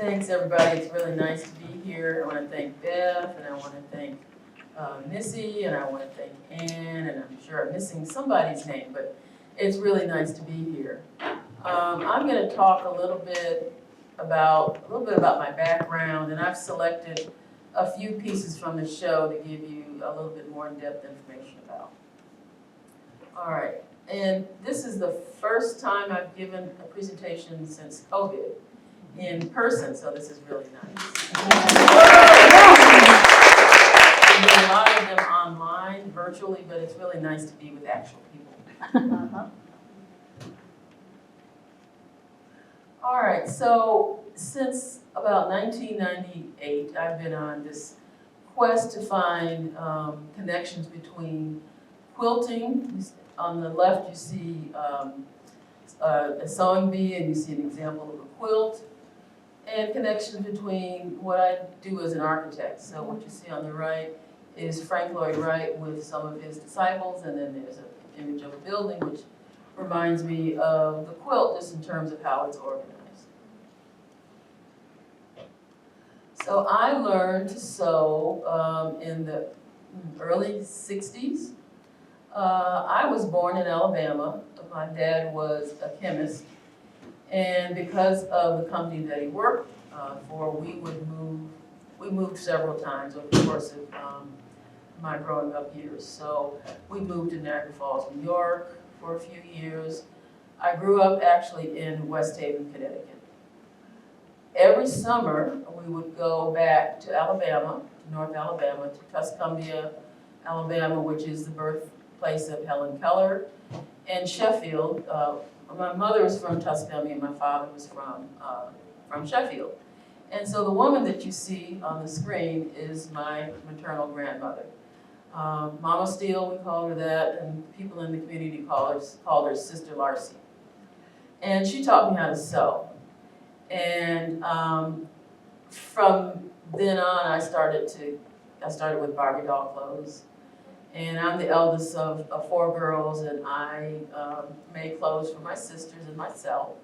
Thanks, everybody. It's really nice to be here. I want to thank Beth, and I want to thank Missy, and I want to thank Ann, and I'm sure I'm missing somebody's name, but it's really nice to be here. I'm going to talk a little bit about my background, and I've selected a few pieces from the show to give you a little bit more in-depth information about. All right, and this is the first time I've given a presentation since COVID in person, so this is really nice. We did a lot of them online, virtually, but it's really nice to be with actual people. All right, so since about 1998, I've been on this quest to find connections between quilting. On the left, you see a sewing bee, and you see an example of a quilt, and connections between what I do as an architect. So what you see on the right is Frank Lloyd Wright with some of his disciples, and then there's an image of a building, which reminds me of the quilt, just in terms of how it's organized. So I learned to sew in the early 60s. I was born in Alabama. My dad was a chemist, and because of the company that he worked for, we moved several times over the course of my growing up years. So we moved to Niagara Falls, New York for a few years. I grew up actually in West Haven, Connecticut. Every summer, we would go back to Alabama, to North Alabama, to Tuscumbia, Alabama, which is the birthplace of Helen Keller, and Sheffield. My mother was from Tuscumbia, and my father was from Sheffield. And so the woman that you see on the screen is my maternal grandmother. Mama Steele, we called her that, and people in the community called her Sister Larcy. And she taught me how to sew. And from then on, I started with Barbie doll clothes. And I'm the eldest of 4 girls, and I made clothes for my sisters and myself.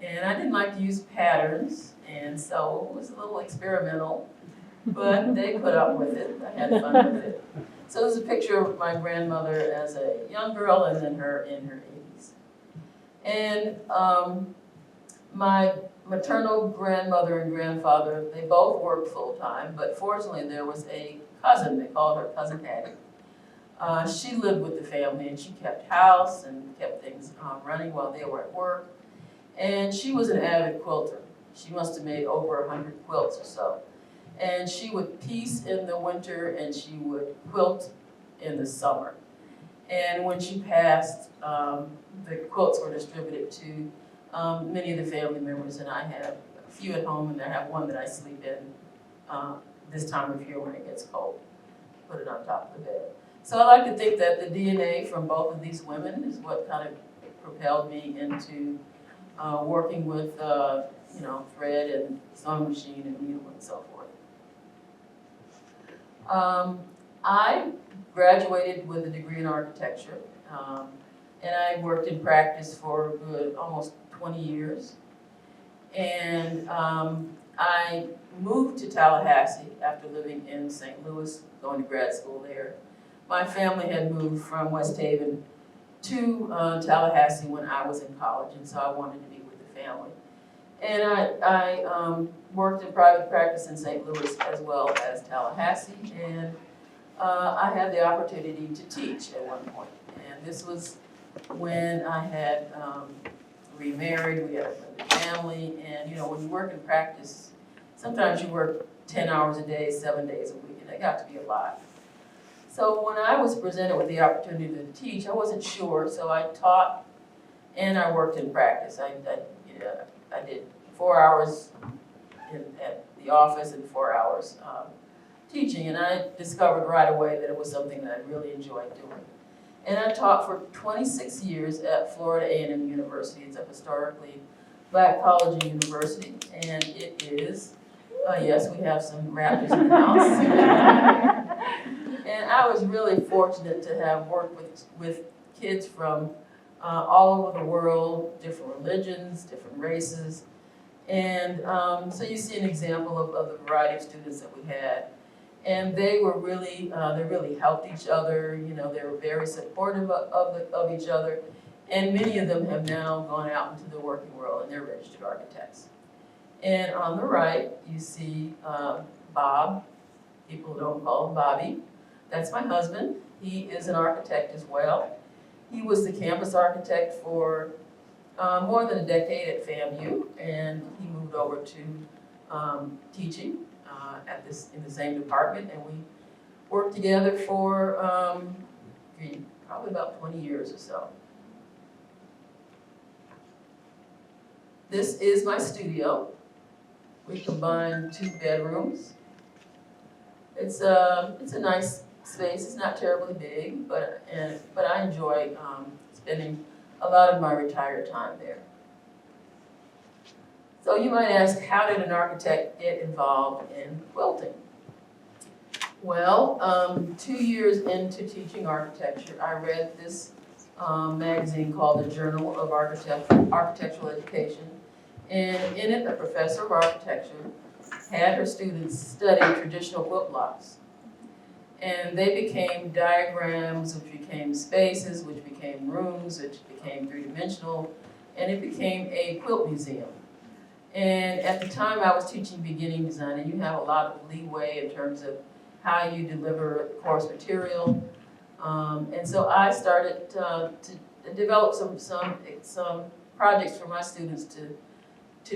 And I didn't like to use patterns, and so it was a little experimental, but they put up with it. I had fun with it. So there's a picture of my grandmother as a young girl, and then her in her 80s. And my maternal grandmother and grandfather, they both worked full-time, but fortunately there was a cousin, they called her Cousin Hattie. She lived with the family, and she kept house and kept things running while they were at work. And she was an avid quilter. She must have made over 100 quilts or so. And she would piece in the winter, and she would quilt in the summer. And when she passed, the quilts were distributed to many of the family members, and I have a few at home, and I have one that I sleep in this time of year when it gets cold. Put it on top of the bed. So I like to think that the DNA from both of these women is what kind of propelled me into working with thread and sewing machine and needle and so forth. I graduated with a degree in architecture, and I worked in practice for a good almost 20 years. And I moved to Tallahassee after living in St. Louis, going to grad school there. My family had moved from West Haven to Tallahassee when I was in college, and so I wanted to be with the family. And I worked in private practice in St. Louis as well as Tallahassee, and I had the opportunity to teach at one point. And this was when I had remarried, we had a family, and when you work in practice, sometimes you work 10 hours a day, 7 days a week, and it got to be a lot. So when I was presented with the opportunity to teach, I wasn't sure, so I taught and I worked in practice. I did 4 hours at the office and 4 hours teaching, and I discovered right away that it was something that I really enjoyed doing. And I taught for 26 years at Florida A&M University. It's a historically Black college and university, and it is, yes, we have some Raptors in the house. And I was really fortunate to have worked with kids from all over the world, different religions, different races, And so you see an example of the variety of students that we had. And they were really, they really helped each other, you know, they were very supportive of each other. And many of them have now gone out into the working world and they're registered architects. And on the right, you see Bob. People don't call him Bobby. That's my husband. He is an architect as well. He was the campus architect for more than a decade at FAMU, and he moved over to teaching in the same department, and we worked together for probably about 20 years or so. This is my studio. We combined 2 bedrooms. It's a nice space. It's not terribly big, but I enjoy spending a lot of my retired time there. So you might ask, how did an architect get involved in quilting? Well, 2 years into teaching architecture, I read this magazine called the Journal of Architectural Education. And in it, a professor of architecture had her students study traditional quilt blocks. And they became diagrams, which became spaces, which became rooms, which became 3-dimensional, and it became a quilt museum. And at the time I was teaching beginning design, and you have a lot of leeway in terms of how you deliver course material. And so I started to develop some projects for my students to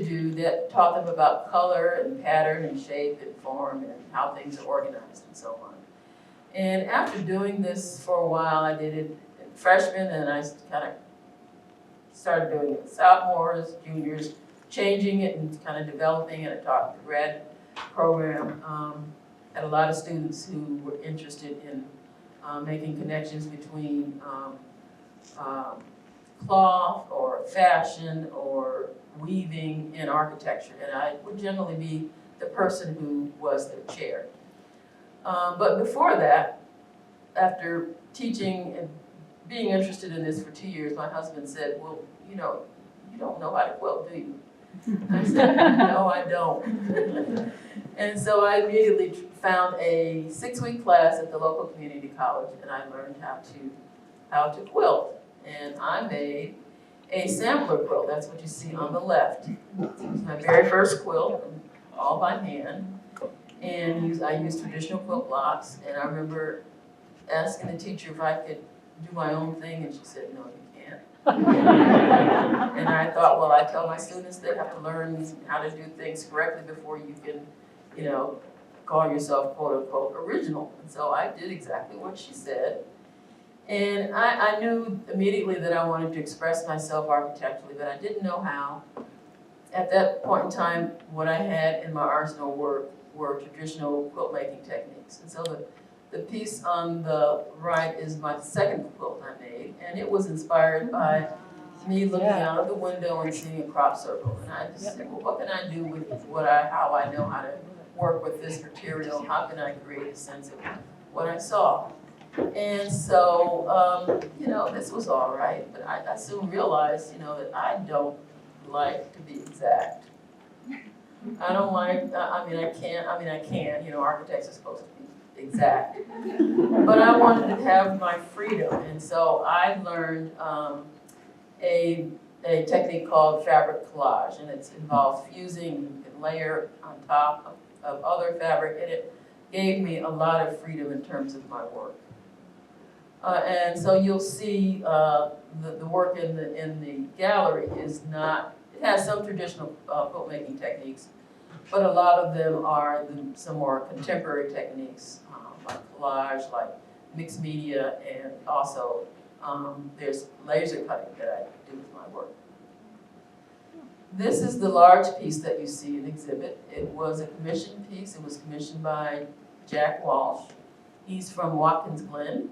do that taught them about color and pattern and shape and form and how things are organized and so on. And after doing this for a while, I did it in freshmen, and I kind of started doing it with sophomores, juniors, changing it and kind of developing it. I taught the grad program. Had a lot of students who were interested in making connections between cloth or fashion or weaving in architecture, and I would generally be the person who was the chair. But before that, after teaching and being interested in this for 2 years, my husband said, well, you know, you don't know how to quilt, do you? I said, no, I don't. And so I immediately found a 6-week class at the local community college, and I learned how to quilt. And I made a sampler quilt. That's what you see on the left. It was my very first quilt, all by hand. And I used traditional quilt blocks. And I remember asking the teacher if I could do my own thing, and she said, no, you can't. And I thought, well, I tell my students they have to learn how to do things correctly before you can, you know, call yourself quote unquote original. And so I did exactly what she said. And I knew immediately that I wanted to express myself architecturally, but I didn't know how. At that point in time, what I had in my arsenal were traditional quilt making techniques. And so the piece on the right is my second quilt I made, and it was inspired by me looking out of the window and seeing a crop circle. And I just said, well, what can I do with how I know how to work with this material? How can I create a sense of what I saw? And so, you know, this was all right, but I soon realized, you know, that I don't like to be exact. I don't like, I can, you know, architects are supposed to be exact. But I wanted to have my freedom, and so I learned a technique called fabric collage, and it involves fusing, you can layer on top of other fabric, and it gave me a lot of freedom in terms of my work. And so you'll see the work in the gallery is not, it has some traditional quilt making techniques, but a lot of them are some more contemporary techniques, like collage, like mixed media, and also there's laser cutting that I do with my work. This is the large piece that you see in exhibit. It was a commissioned piece. It was commissioned by Jack Walsh. He's from Watkins Glen.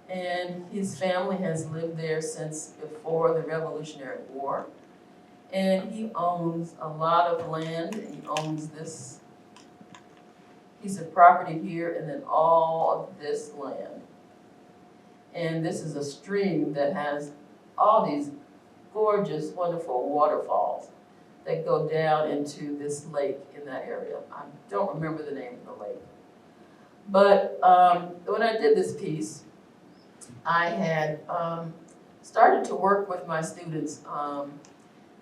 And his family has lived there since before the Revolutionary War. And he owns a lot of land, and he owns this piece of property here and then all of this land. And this is a stream that has all these gorgeous, wonderful waterfalls that go down into this lake in that area. I don't remember the name of the lake. But when I did this piece, I had started to work with my students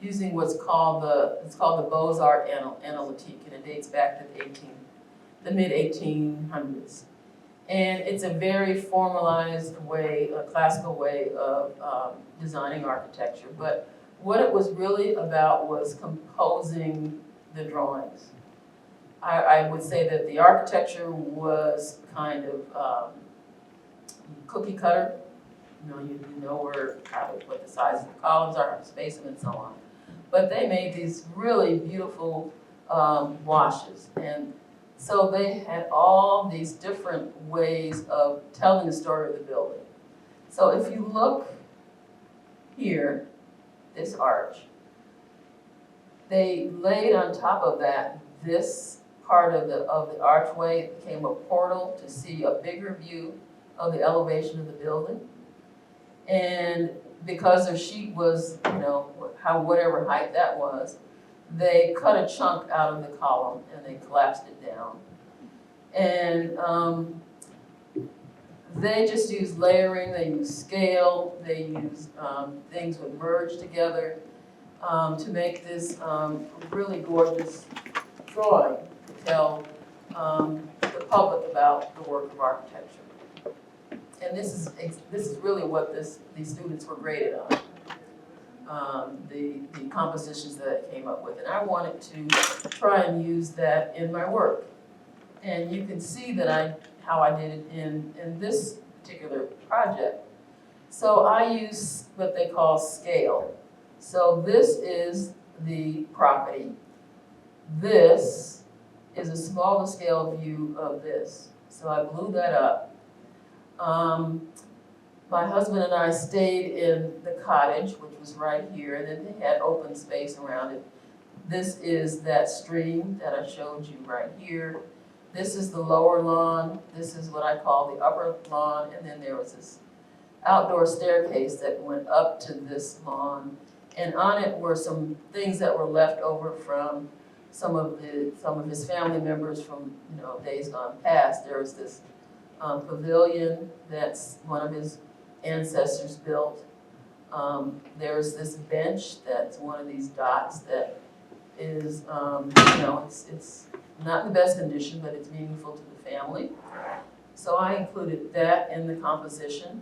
using what's called the Beaux-Arts Analytique, and it dates back to the mid-1800s. And it's a very formalized way, a classical way of designing architecture. But what it was really about was composing the drawings. I would say that the architecture was kind of cookie cutter. You know what the size of the columns are, how to space them, and so on. But they made these really beautiful washes, and so they had all these different ways of telling the story of the building. So if you look here, this arch, they laid on top of that this part of the archway. It became a portal to see a bigger view of the elevation of the building. And because their sheet was, whatever height that was, they cut a chunk out of the column and they collapsed it down. And they just used layering, they used scale, they used things that merged together to make this really gorgeous drawing to tell the public about the work of architecture. And this is really what these students were graded on, the compositions that I came up with. And I wanted to try and use that in my work. And you can see that how I did it in this particular project. So I use what they call scale. So this is the property. This is a smaller scale view of this. So I blew that up. My husband and I stayed in the cottage, which was right here, and then they had open space around it. This is that stream that I showed you right here. This is the lower lawn. This is what I call the upper lawn, and then there was this outdoor staircase that went up to this lawn. And on it were some things that were left over from some of his family members from days gone past. There was this pavilion that's one of his ancestors built. There's this bench that's one of these dots that is, it's not in the best condition, but it's meaningful to the family. So I included that in the composition.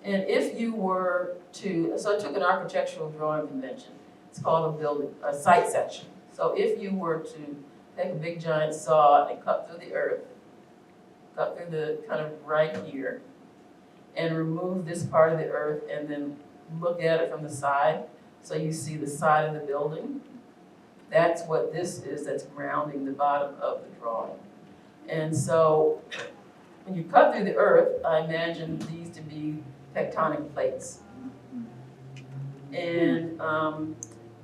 And if you were to, so I took an architectural drawing convention. It's called a site section. So if you were to take a big giant saw and cut through the earth, cut through the kind of right here, and remove this part of the earth and then look at it from the side, so you see the side of the building, that's what this is, that's grounding the bottom of the drawing. And so when you cut through the earth, I imagine these to be tectonic plates. And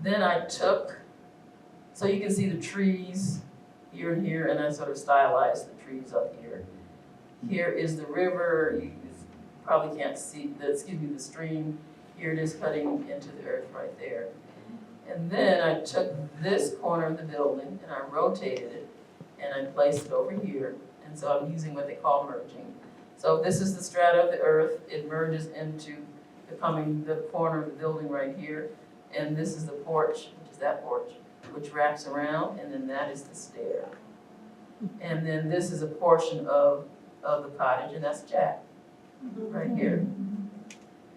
then I took, so you can see the trees here and here, and I sort of stylized the trees up here. Here is the river. You probably can't see the stream. Here it is cutting into the earth right there. And then I took this corner of the building and I rotated it and I placed it over here. And so I'm using what they call merging. So this is the strata of the earth. It merges into becoming the corner of the building right here. And this is the porch, which is that porch, which wraps around, and then that is the stair. And then this is a portion of the cottage, and that's Jack, right here.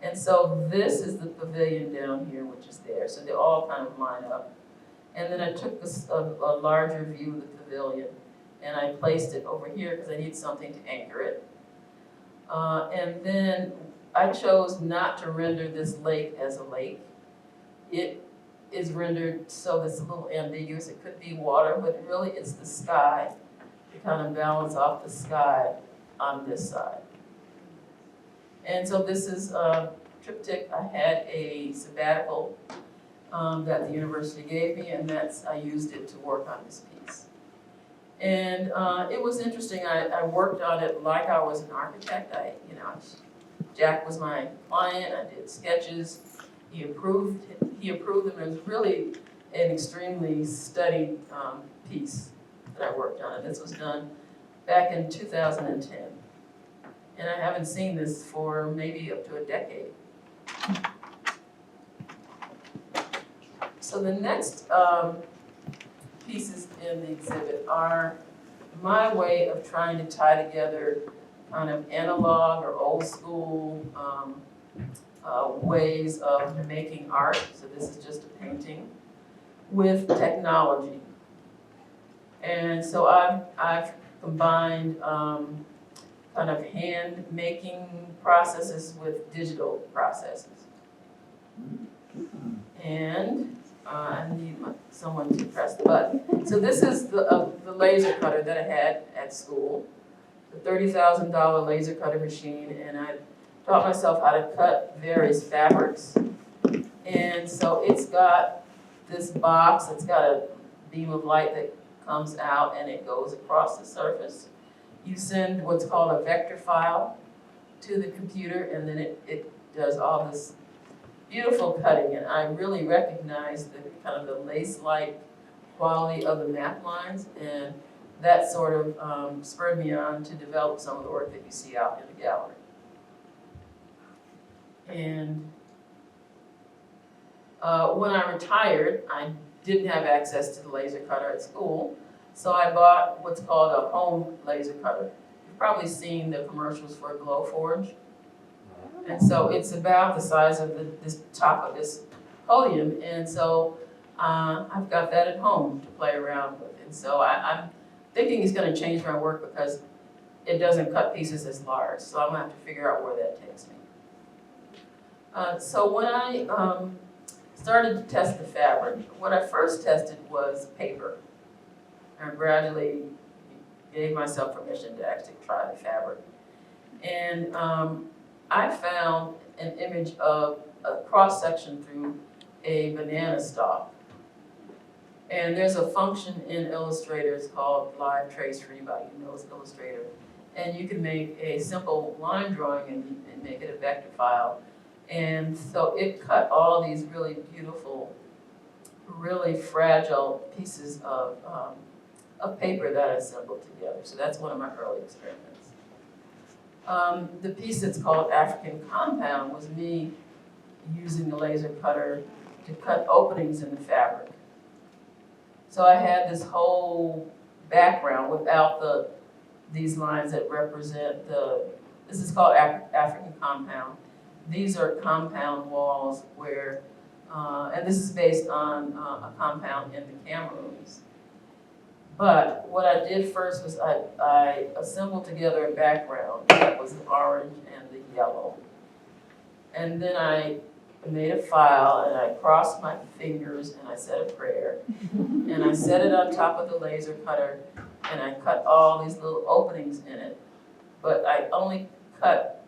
And so this is the pavilion down here, which is there. So they all kind of line up. And then I took a larger view of the pavilion, and I placed it over here because I need something to anchor it. And then I chose not to render this lake as a lake. It is rendered so it's a little ambiguous. It could be water, but really it's the sky to kind of balance off the sky on this side. And so this is a triptych. I had a sabbatical that the university gave me, and I used it to work on this piece. And it was interesting. I worked on it like I was an architect. Jack was my client. I did sketches. He approved them. It was really an extremely studied piece that I worked on. This was done back in 2010. And I haven't seen this for maybe up to a decade. So the next pieces in the exhibit are my way of trying to tie together kind of analog or old school ways of making art. So this is just a painting with technology. And so I've combined kind of hand making processes with digital processes. And I need someone to press the button. So this is the laser cutter that I had at school, the $30,000 laser cutter machine, and I taught myself how to cut various fabrics. And so it's got this box, it's got a beam of light that comes out and it goes across the surface. You send what's called a vector file to the computer, and then it does all this beautiful cutting. And I really recognize the kind of the lace-like quality of the map lines, and that sort of spurred me on to develop some of the work that you see out in the gallery. And when I retired, I didn't have access to the laser cutter at school, so I bought what's called a home laser cutter. You've probably seen the commercials for Glowforge. And so it's about the size of this top of this podium, and so I've got that at home to play around with. And so I'm thinking it's going to change my work because it doesn't cut pieces as large, so I'm going to have to figure out where that takes me. So when I started to test the fabric, what I first tested was paper. I gradually gave myself permission to actually try the fabric. And I found an image of a cross-section through a banana stalk. And there's a function in Illustrator, it's called Live Trace for anybody who knows Illustrator. And you can make a simple line drawing and make it a vector file. And so it cut all these really beautiful, really fragile pieces of paper that I assembled together. So that's one of my early experiments. The piece that's called African Compound was me using the laser cutter to cut openings in the fabric. So I had this whole background without these lines that represent this is called African Compound. These are compound walls where, and this is based on a compound in the Cameroons. But what I did first was I assembled together a background that was the orange and the yellow. And then I made a file and I crossed my fingers and I said a prayer. And I set it on top of the laser cutter and I cut all these little openings in it. But I only cut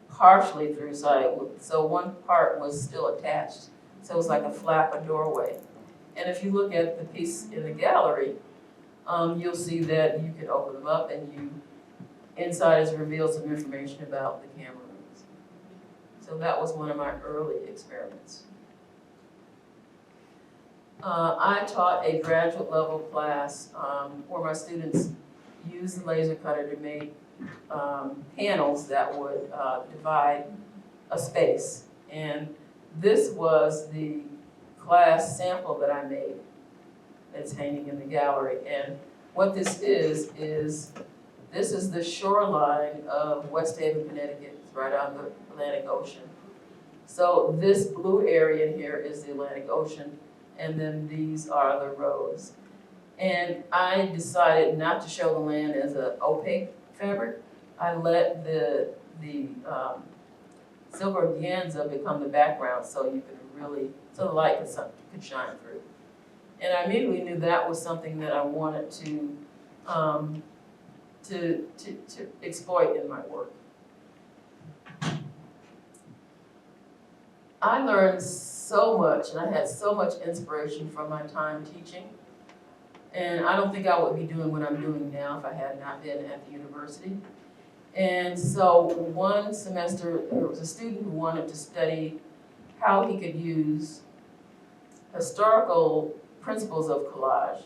partially through, so one part was still attached. So it was like a flap, a doorway. And if you look at the piece in the gallery, you'll see that you can open them up and inside is revealed some information about the Cameroons. So that was one of my early experiments. I taught a graduate level class where my students used the laser cutter to make panels that would divide a space. And this was the class sample that I made. It's hanging in the gallery. And what this is this is the shoreline of West Haven, Connecticut. It's right on the Atlantic Ocean. So this blue area in here is the Atlantic Ocean, and then these are the roads. And I decided not to show the land as an opaque fabric. I let the silver organza become the background so you could really, so the light could shine through. And I immediately knew that was something that I wanted to exploit in my work. I learned so much, and I had so much inspiration from my time teaching. And I don't think I would be doing what I'm doing now if I had not been at the university. And so one semester, there was a student who wanted to study how he could use historical principles of collage,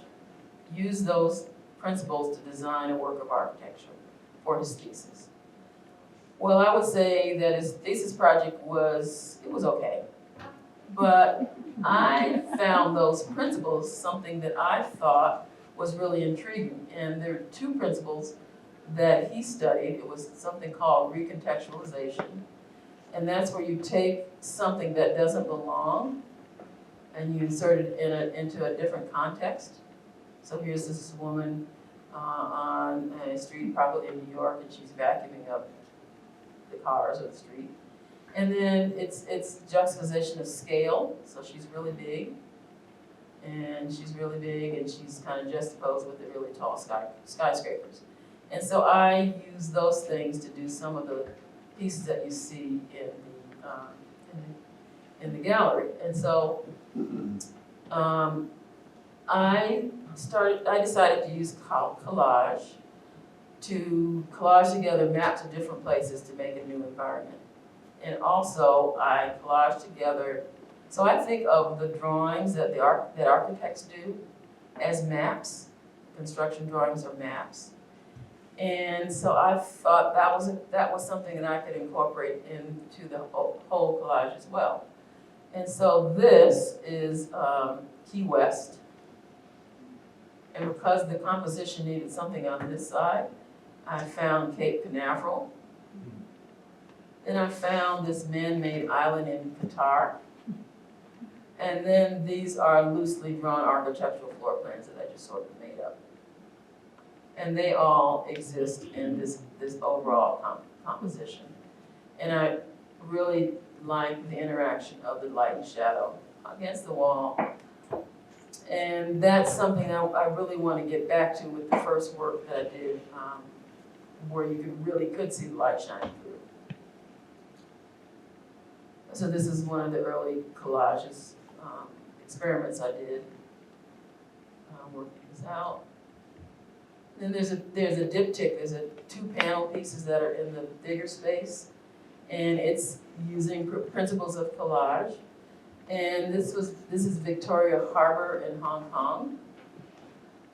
used those principles to design a work of architecture for his thesis. Well, I would say that his thesis project was okay. But I found those principles something that I thought was really intriguing. And there are two principles that he studied. It was something called Recontextualization. And that's where you take something that doesn't belong and you insert it into a different context. So here's this woman on a street, probably in New York, and she's vacuuming up the cars or the street. And then it's juxtaposition of scale, so she's really big, and she's kind of juxtaposed with the really tall skyscrapers. And so I use those things to do some of the pieces that you see in the gallery. And so I decided to use collage to collage together maps of different places to make a new environment. And also I collage together, so I think of the drawings that architects do as maps. Construction drawings are maps. And so I thought that was something that I could incorporate into the whole collage as well. And so this is Key West. And because the composition needed something on this side, I found Cape Canaveral. Then I found this man-made island in Qatar. And then these are loosely drawn architectural floor plans that I just sort of made up. And they all exist in this overall composition. And I really like the interaction of the light and shadow against the wall. And that's something I really want to get back to with the first work that I did, where you could see the light shining through. So this is one of the early collages, experiments I did, working this out. Then there's a diptych. There's two panel pieces that are in the bigger space, and it's using principles of collage. And this is Victoria Harbor in Hong Kong,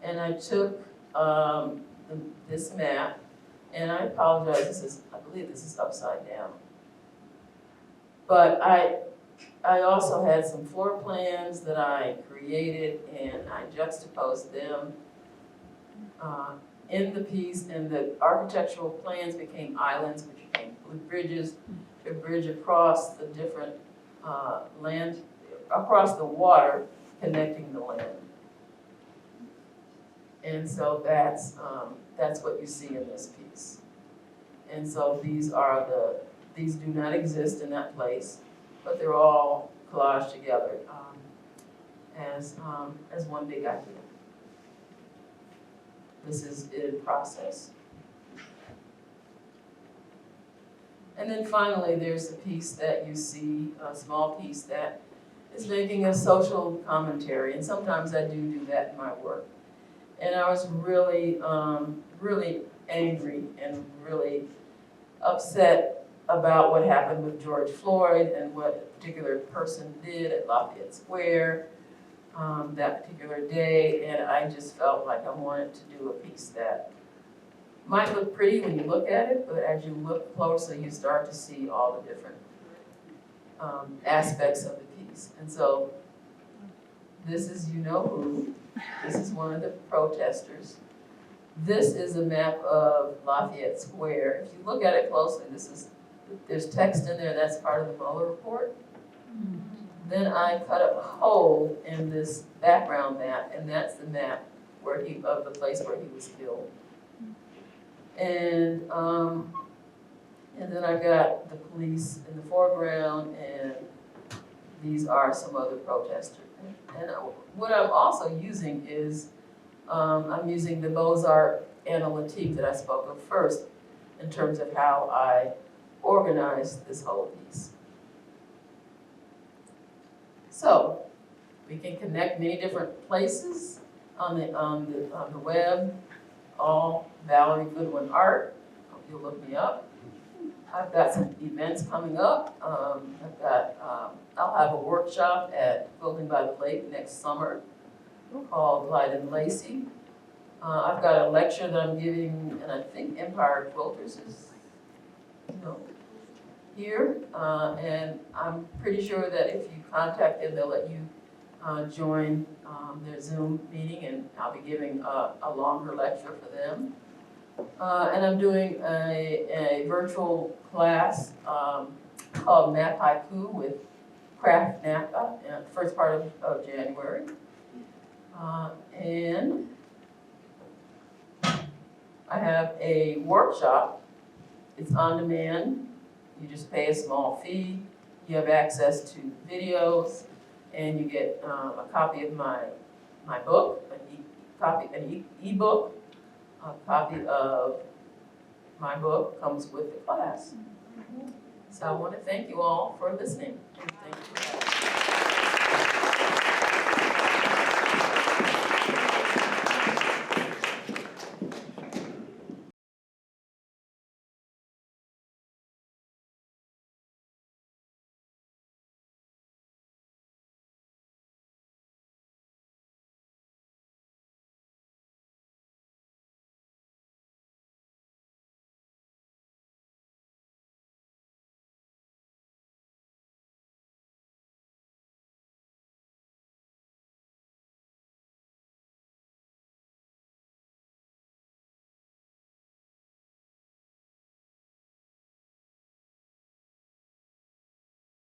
and I took this map, and I apologize. I believe this is upside down. But I also had some floor plans that I created, and I juxtaposed them in the piece, and the architectural plans became islands, which became bridges, a bridge across the different land, across the water, connecting the land. And so that's what you see in this piece. And so these do not exist in that place, but they're all collaged together as one big idea. This is in process. And then finally, there's a piece that you see, a small piece that is making a social commentary, and sometimes I do that in my work. And I was really, really angry and really upset about what happened with George Floyd and what a particular person did at Lafayette Square that particular day, and I just felt like I wanted to do a piece that might look pretty when you look at it, but as you look closer, you start to see all the different aspects of the piece. And so this is you know who. This is one of the protesters. This is a map of Lafayette Square. If you look at it closely, there's text in there that's part of the Mueller report. Then I cut a hole in this background map, and that's the map of the place where he was killed. And then I got the police in the foreground, and these are some other protesters. And what I'm also using is, I'm using the Beaux-Arts analytique that I spoke of first in terms of how I organized this whole piece. So we can connect many different places on the web, all Valerie Goodwin art. Hope you'll look me up. I've got some events coming up. I'll have a workshop at Quilting by the Lake next summer. called Light and Lacy. I've got a lecture that I'm giving, and I think Empire Quilters is, here. And I'm pretty sure that if you contact them, they'll let you join their Zoom meeting, and I'll be giving a longer lecture for them. And I'm doing a virtual class called Nap Haiku with Craft Napa in the first part of January. And I have a workshop. It's on demand. You just pay a small fee. You have access to videos, and you get a copy of my book, an e-book. A copy of my book comes with the class. So I want to thank you all for listening. And thank you.